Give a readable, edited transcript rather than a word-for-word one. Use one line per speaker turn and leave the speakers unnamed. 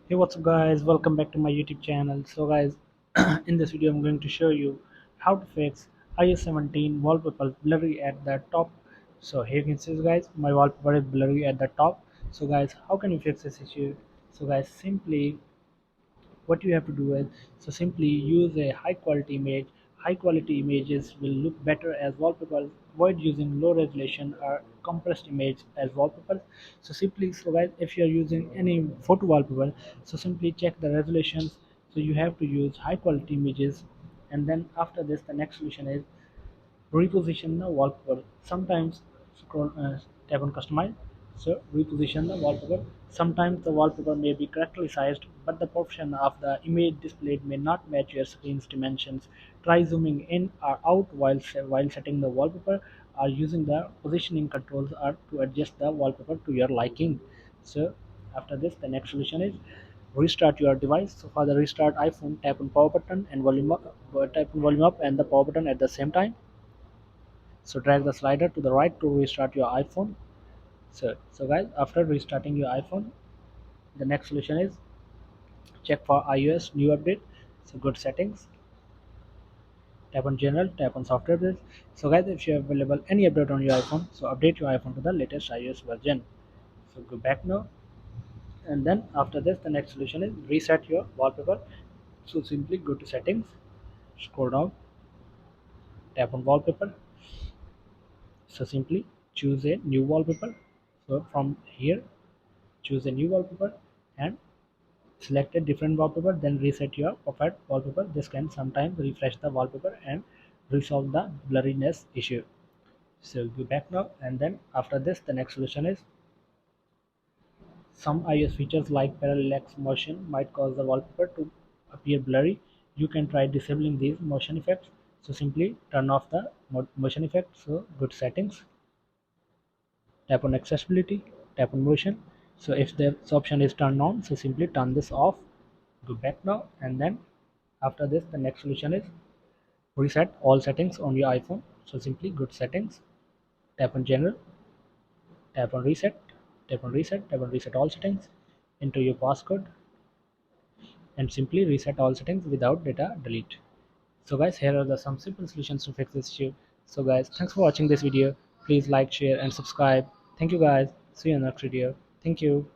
Hey, what's up guys, welcome back to my YouTube channel. So guys, in this video I'm going to show you how to fix iOS 17 wallpaper blurry at the top. So here you can see guys, my wallpaper is blurry at the top. So guys, how can you fix this issue? So guys, simply what you have to do is, so simply use a high quality image. High quality images will look better as wallpapers. Avoid using low resolution or compressed image as wallpapers. So guys, if you are using any photo wallpaper, so simply check the resolutions. So you have to use high quality images, and then after this the next solution is reposition the wallpaper. Sometimes scroll tap on customize. So reposition the wallpaper. Sometimes the wallpaper may be correctly sized, but the portion of the image displayed may not match your screen's dimensions. Try zooming in or out while setting the wallpaper, or using the positioning controls or to adjust the wallpaper to your liking. So after this, the next solution is restart your device. So for the restart iPhone, tap on power button and volume up, tap on volume up and the power button at the same time. So drag the slider to the right to restart your iPhone. So guys, after restarting your iPhone, the next solution is check for iOS new update. So go to settings, tap on general, tap on software updates. So guys, if you have available any update on your iPhone, so update your iPhone to the latest iOS version. So go back now, and then after this the next solution is reset your wallpaper. So simply go to settings, scroll down, tap on wallpaper. So simply choose a new wallpaper. So from here, choose a new wallpaper and select a different wallpaper, then reset your preferred wallpaper. This can sometimes refresh the wallpaper and resolve the blurriness issue. So go back now, and then after this the next solution is, some iOS features like parallax motion might cause the wallpaper to appear blurry. You can try disabling these motion effects. So simply turn off the motion effect. So go to settings, tap on accessibility, tap on motion. So if this option is turned on, so simply turn this off. Go back now, and then after this the next solution is reset all settings on your iPhone. So simply go to settings, tap on general, tap on reset, tap on reset, tap on reset all settings, enter your passcode, and simply reset all settings without data delete. So guys, here are the some simple solutions to fix this issue. So guys, thanks for watching this video. Please like, share and subscribe. Thank you guys. See you in the next video. Thank you.